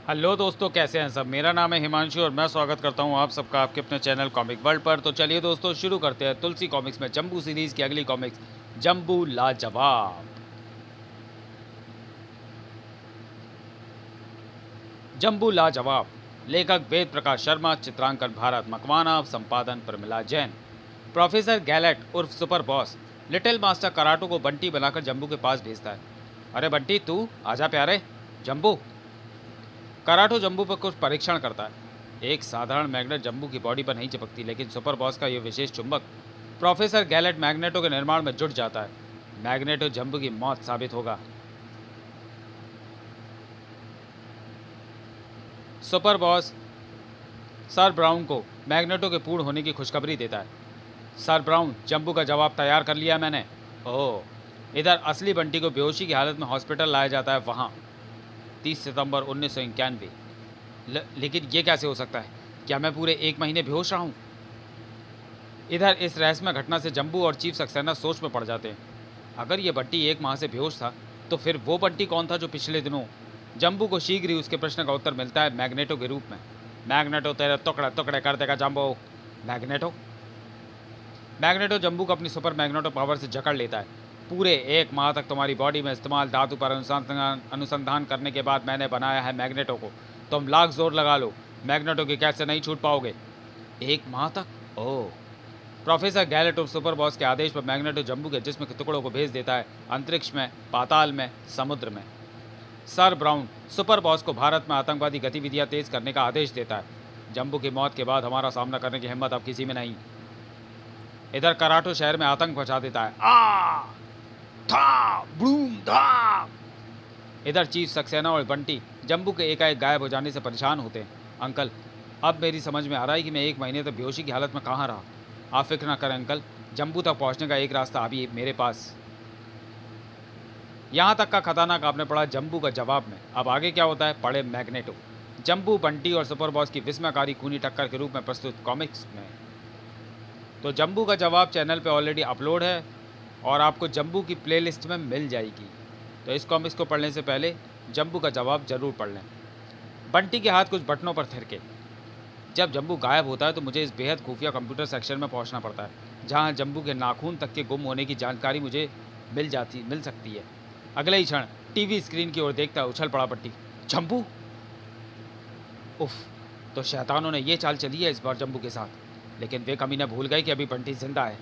Hello दोस्तों, कैसे हैं सब। मेरा नाम है हिमांशु और मैं स्वागत करता हूं आप सबका आपके अपने चैनल कॉमिक वर्ल्ड पर। तो चलिए दोस्तों, शुरू करते हैं तुलसी कॉमिक्स में जंबू सीरीज़ की अगली कॉमिक्स, जंबू लाजवाब। जंबू लाजवाब। लेखक वेद प्रकाश शर्मा, चित्रांकन भारत मकवाना, संपादन प्रमिला जैन। प्रोफेसर गैलेट उर्फ सुपर बॉस लिटिल मास्टर कराटो को बंटी बनाकर जंबू के पास भेजता है। अरे बंटी, तू आजा प्यारे। जंबू। कराटो जंबू पर कुछ परीक्षण करता है। एक साधारण मैग्नेट जंबू की बॉडी पर नहीं चिपकती, लेकिन सुपर बॉस का यह विशेष चुंबक प्रोफेसर गैलेट मैग्नेटो के निर्माण में जुट जाता है। मैग्नेटो जंबू की मौत साबित होगा। सुपर बॉस सर ब्राउन को मैग्नेटो के पूर्ण होने की खुशखबरी देता है। सर ब्राउन, जंबू का जवाब तैयार कर लिया मैंने। ओह। इधर असली बंटी को बेहोशी की हालत में हॉस्पिटल लाया जाता है। वहाँ 30 सितंबर 1991। लेकिन ये कैसे हो सकता है? क्या मैं पूरे 1 महीने बेहोश रहा हूँ? इधर इस रहस्यमय घटना से जंबू और चीफ सक्सेना सोच में पड़ जाते हैं। अगर ये बंटी 1 माह से बेहोश था, तो फिर वो बंटी कौन था जो पिछले दिनों। जंबू को शीघ्र ही उसके प्रश्न का उत्तर मिलता है मैग्नेटो के रूप में। मैग्नेटो तेरे टुकड़े टुकड़े कर देगा जंबू। मैग्नेटो। मैग्नेटो जंबू को अपनी सुपर मैग्नेटो पावर से जकड़ लेता है। पूरे 1 माह तक तुम्हारी बॉडी में इस्तेमाल धातु पर अनुसंधान करने के बाद मैंने बनाया है मैग्नेटो को। तुम लाख जोर लगा लो, मैग्नेटो की कैद से नहीं छूट पाओगे। 1 माह तक? ओह। प्रोफेसर गैलेट और सुपर बॉस के आदेश पर मैग्नेटो जंबू के जिस्म के टुकड़ों को भेज देता है अंतरिक्ष में, पाताल में, समुद्र में। सर ब्राउन सुपर बॉस को भारत में आतंकवादी गतिविधियां तेज करने का आदेश देता है। जंबू की मौत के बाद हमारा सामना करने की हिम्मत अब किसी में नहीं। इधर कराटो शहर में आतंक मचा देता है। आ था ब्लूम था। इधर चीफ सक्सेना और बंटी जंबू के एकाएक गायब हो जाने से परेशान होते हैं। अंकल, अब मेरी समझ में आ रहा है कि मैं 1 महीने तक बेहोशी की हालत में कहाँ रहा। आप फिक्र ना करें अंकल, जंबू तक पहुँचने का एक रास्ता अभी मेरे पास। यहाँ तक का खतरनाक आपने पढ़ा जंबू का जवाब में। अब आगे क्या होता है, पढ़े मैग्नेटो। जंबू, बंटी और सुपर बॉस की विस्मयकारी खूनी टक्कर के रूप में प्रस्तुत कॉमिक्स में। तो जंबू का जवाब चैनल पे ऑलरेडी अपलोड है और आपको जंबू की प्लेलिस्ट में मिल जाएगी। तो इस कॉमिक्स को पढ़ने से पहले जंबू का जवाब जरूर पढ़ लें। बंटी के हाथ कुछ बटनों पर थिरके। जब जंबू गायब होता है तो मुझे इस बेहद खुफिया कंप्यूटर सेक्शन में पहुंचना पड़ता है, जहां जंबू के नाखून तक के गुम होने की जानकारी मुझे मिल सकती है। अगले ही क्षण टीवी स्क्रीन की ओर देखता उछल पड़ा बंटी। जंबू! उफ। तो शैतानों ने ये चाल चली है इस बार जंबू के साथ। लेकिन वे कमीने भूल गए कि अभी बंटी जिंदा है।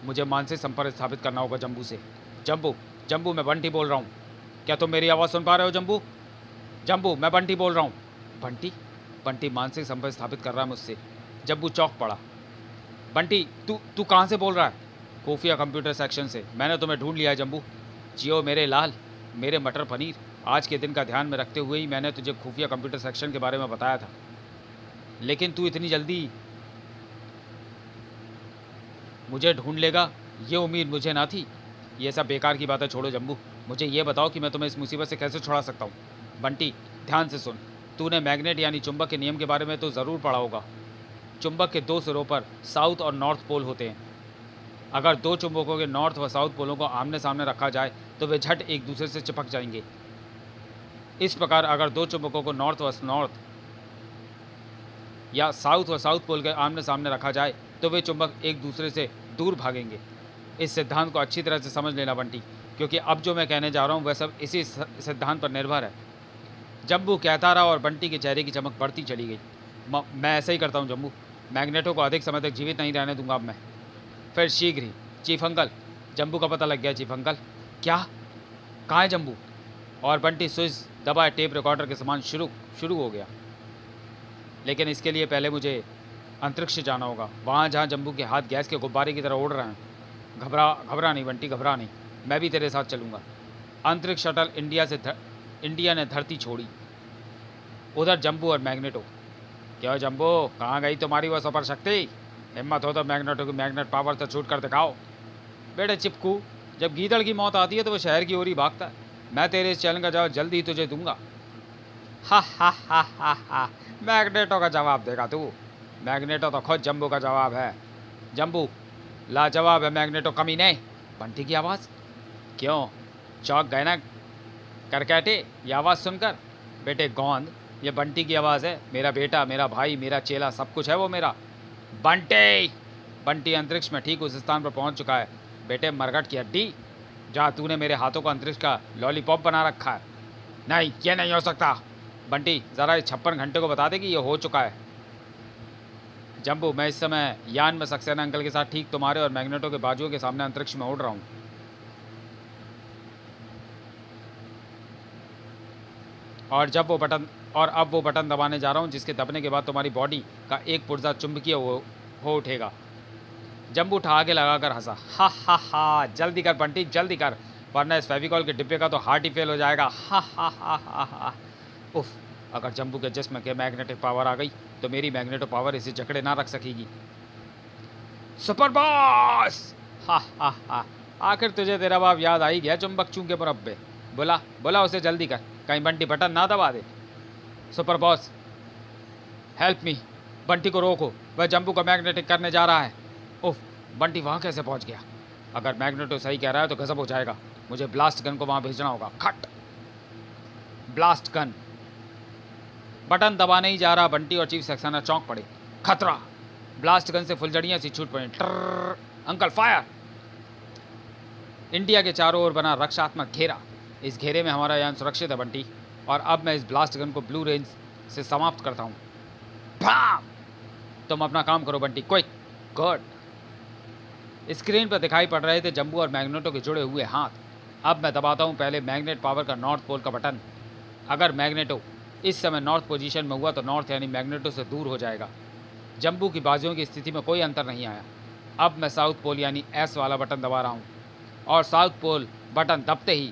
मुझे मानसिक संपर्क स्थापित करना होगा जंबू से। जंबू, जंबू, मैं बंटी बोल रहा हूँ। क्या तुम मेरी आवाज़ सुन पा रहे हो जंबू? जंबू, मैं बंटी बोल रहा हूँ। बंटी? बंटी मानसिक संपर्क स्थापित कर रहा है मुझसे। जंबू चौंक पड़ा। बंटी, तू तू कहाँ से बोल रहा है? खुफिया कंप्यूटर सेक्शन से। मैंने तुम्हें ढूंढ लिया है जंबू। जियो मेरे लाल, मेरे मटर पनीर। आज के दिन का ध्यान में रखते हुए ही मैंने तुझे खुफिया कंप्यूटर सेक्शन के बारे में बताया था। लेकिन तू इतनी जल्दी मुझे ढूंढ लेगा, ये उम्मीद मुझे ना थी। ये सब बेकार की बातें छोड़ो जंबू, मुझे ये बताओ कि मैं तुम्हें इस मुसीबत से कैसे छुड़ा सकता हूँ। बंटी, ध्यान से सुन। तूने मैग्नेट यानी चुंबक के नियम के बारे में तो ज़रूर पढ़ा होगा। चुंबक के 2 सिरों पर साउथ और नॉर्थ पोल होते हैं। अगर 2 चुंबकों के नॉर्थ व साउथ पोलों को आमने सामने रखा जाए तो वे झट एक दूसरे से चिपक जाएंगे। इस प्रकार अगर 2 चुंबकों को नॉर्थ व नॉर्थ या साउथ व साउथ पोल के आमने सामने रखा जाए तो वे चुंबक एक दूसरे से दूर भागेंगे। इस सिद्धांत को अच्छी तरह से समझ लेना बंटी, क्योंकि अब जो मैं कहने जा रहा हूँ वह सब इसी सिद्धांत पर निर्भर है। जंबू कहता रहा और बंटी के चेहरे की चमक बढ़ती चली गई। मैं ऐसा ही करता हूँ जंबू। मैग्नेटो को अधिक समय तक जीवित नहीं रहने दूंगा अब मैं। फिर शीघ्र ही, चीफ अंकल, जंबू का पता लग गया चीफ अंकल। क्या? कहाँ है जंबू? और बंटी स्विच दबाए टेप रिकॉर्डर के समान शुरू हो गया। लेकिन इसके लिए पहले मुझे अंतरिक्ष जाना होगा, वहाँ जहाँ जंबू के हाथ गैस के गुब्बारे की तरह उड़ रहे हैं। घबरा नहीं बंटी, घबरा नहीं, मैं भी तेरे साथ चलूँगा। अंतरिक्ष शटल इंडिया ने धरती छोड़ी। उधर जंबू और मैग्नेटो। क्यों जंबू, कहाँ गई तुम्हारी वह सुपर शक्ति? हिम्मत हो तो मैग्नेटो की मैग्नेट पावर से छूट कर दिखाओ। बेटे चिपकू, जब गीदड़ की मौत आती है तो वह शहर की ओर ही भागता है। मैं तेरे इस चैलेंज का जवाब जल्द ही तुझे दूंगा। हा, मैग्नेटो का जवाब देगा तू? मैग्नेटो तो खुद जंबू का जवाब है। जंबू लाजवाब है मैग्नेटो, कमी नहीं। बंटी की आवाज़। क्यों, चौंक गए ना करकैटे ये आवाज़ सुनकर? बेटे गोंद, ये बंटी की आवाज़ है। मेरा बेटा, मेरा भाई, मेरा चेला, सब कुछ है वो मेरा। बंटी! बंटी अंतरिक्ष में ठीक उस स्थान पर पहुंच चुका है। बेटे मरघट की हड्डी, जहाँ तूने मेरे हाथों को अंतरिक्ष का लॉलीपॉप बना रखा है। नहीं, ये नहीं हो सकता। बंटी ज़रा इस 56 घंटे को बता दे कि ये हो चुका है। जंबू, मैं इस समय यान में सक्सेना अंकल के साथ ठीक तुम्हारे और मैग्नेटो के बाजुओं के सामने अंतरिक्ष में उड़ रहा हूँ। और अब वो बटन दबाने जा रहा हूँ जिसके दबने के बाद तुम्हारी बॉडी का एक पुर्जा चुंबकीय हो उठेगा। जंबू ठहाके लगाकर हंसा। हा हा हा, जल्दी कर बंटी, जल्दी कर, वरना इस फेविकॉल के डिब्बे का तो हार्ट ही फेल हो जाएगा। हा हा हा हा हा। उफ, अगर जंबू के जिस्म के मैग्नेटिक पावर आ गई तो मेरी मैग्नेटो पावर इसे जकड़े ना रख सकेगी। Super boss! हा हा हा, आखिर तुझे तेरा बाप याद आ ही गया, चुंबक चूं के मुरब्बे। बोला बोला उसे जल्दी कर, कहीं बंटी बटन ना दबा दे। Super boss, help me, Bunty को रोको, वह जंबू को मैग्नेटिक करने जा रहा है। उफ, बंटी वहाँ कैसे पहुँच गया? अगर मैग्नेटो सही कह रहा है तो गजब हो जाएगा। मुझे ब्लास्ट गन को वहाँ भेजना होगा। खट! Blast gun. बटन दबाने ही जा रहा बंटी और चीफ सक्सेना चौंक पड़े। खतरा! ब्लास्ट गन से फुलझड़ियाँ सी छूट पड़ी। ट्रर! Uncle fire! इंडिया के चारों ओर बना रक्षात्मक घेरा। इस घेरे में हमारा यान सुरक्षित है बंटी, और अब मैं इस ब्लास्ट गन को ब्लू रेंज से समाप्त करता हूँ। तुम अपना काम करो बंटी, क्विक। गुड। स्क्रीन पर दिखाई पड़ रहे थे जंबू और मैग्नेटो के जुड़े हुए हाथ। अब मैं दबाता हूँ पहले मैग्नेट पावर का नॉर्थ पोल का बटन। अगर मैग्नेटो इस समय नॉर्थ पोजीशन में हुआ तो नॉर्थ यानी मैग्नेटो से दूर हो जाएगा। जंबू की बाजुओं की स्थिति में कोई अंतर नहीं आया। अब मैं साउथ पोल यानी एस वाला बटन दबा रहा हूँ, और साउथ पोल बटन दबते ही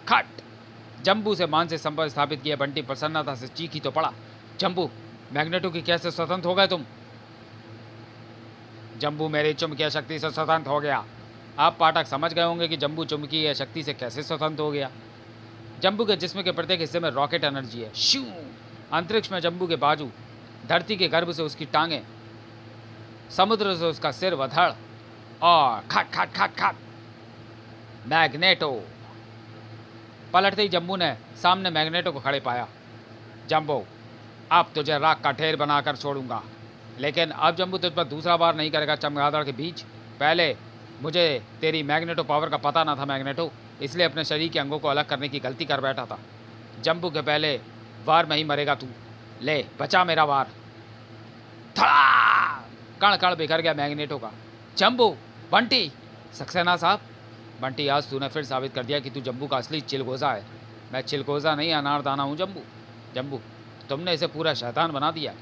खट! जंबू से मानसिक संपर्क स्थापित किया बंटी प्रसन्नता से चीखी तो पड़ा। जंबू, मैग्नेटो की कैसे स्वतंत्र हो गए तुम? जंबू मेरी चुंबकीय शक्ति से स्वतंत्र हो गया। आप पाठक समझ गए होंगे कि जंबू चुंबकीय शक्ति से कैसे स्वतंत्र हो गया। जंबू के जिस्म के प्रत्येक हिस्से में रॉकेट एनर्जी है। शू! अंतरिक्ष में जंबू के बाजू, धरती के गर्भ से उसकी टांगें, समुद्र से उसका सिर व धड़, और खट खट खट खट मैग्नेटो। पलटते ही जंबू ने सामने मैग्नेटो को खड़े पाया। जंबू, अब तुझे राख का ढेर बनाकर छोड़ूंगा, लेकिन अब जंबू तुझ पर दूसरा बार नहीं करेगा चमगादड़ के बीच। पहले मुझे तेरी मैग्नेटो पावर का पता ना था मैग्नेटो, इसलिए अपने शरीर के अंगों को अलग करने की गलती कर बैठा था। जंबू के पहले वार में ही मरेगा तू। ले, बचा मेरा वार। कण कण बिखर गया मैग्नेटो का। जंबू, बंटी, सक्सेना साहब। बंटी, आज तूने फिर साबित कर दिया कि तू जंबू का असली चिलगोज़ा है। मैं चिलगोज़ा नहीं, अनारदाना हूँ जंबू। जंबू, तुमने इसे पूरा शैतान बना दिया।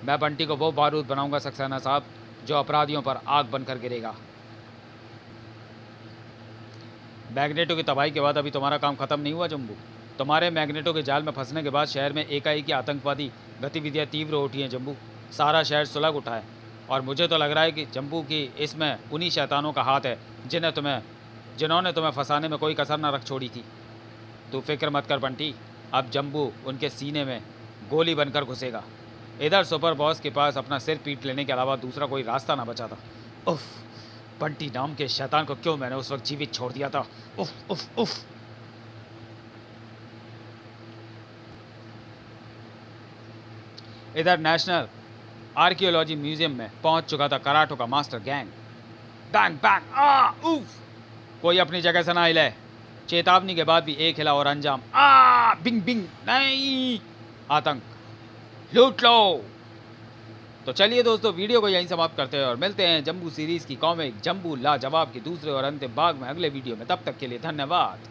मैं बंटी को वो बारूद बनाऊंगा सक्सेना साहब, जो अपराधियों पर आग बनकर गिरेगा। मैग्नेटो की तबाही के बाद अभी तुम्हारा काम खत्म नहीं हुआ जंबू। तुम्हारे मैग्नेटो के जाल में फंसने के बाद शहर में एकाएक आतंकवादी गतिविधियाँ तीव्र उठी हैं जंबू। सारा शहर सुलग उठा है, और मुझे तो लग रहा है कि जंबू की इसमें उन्हीं शैतानों का हाथ है जिन्होंने तुम्हें फंसाने में कोई कसर न रख छोड़ी थी। तू फिक्र मत कर बंटी, अब जंबू उनके सीने में गोली बनकर घुसेगा। इधर सुपर बॉस के पास अपना सिर पीट लेने के अलावा दूसरा कोई रास्ता ना बचा था। उफ, बंटी नाम के शैतान को क्यों मैंने उस वक्त जीवित छोड़ दिया था। उफ उफ उफ। इधर नेशनल आर्कियोलॉजी म्यूजियम में पहुंच चुका था कराटो का मास्टर गैंग। बैंग बैंग, आ उफ। कोई अपनी जगह से ना हिले। चेतावनी के बाद भी एक हिला और अंजाम आ बिंग बिंग। नहीं, आतंक लूट लो। तो चलिए दोस्तों, वीडियो को यहीं समाप्त करते हैं और मिलते हैं जंबू सीरीज़ की कॉमिक जंबू लाजवाब के दूसरे और अंतिम भाग में अगले वीडियो में। तब तक के लिए धन्यवाद।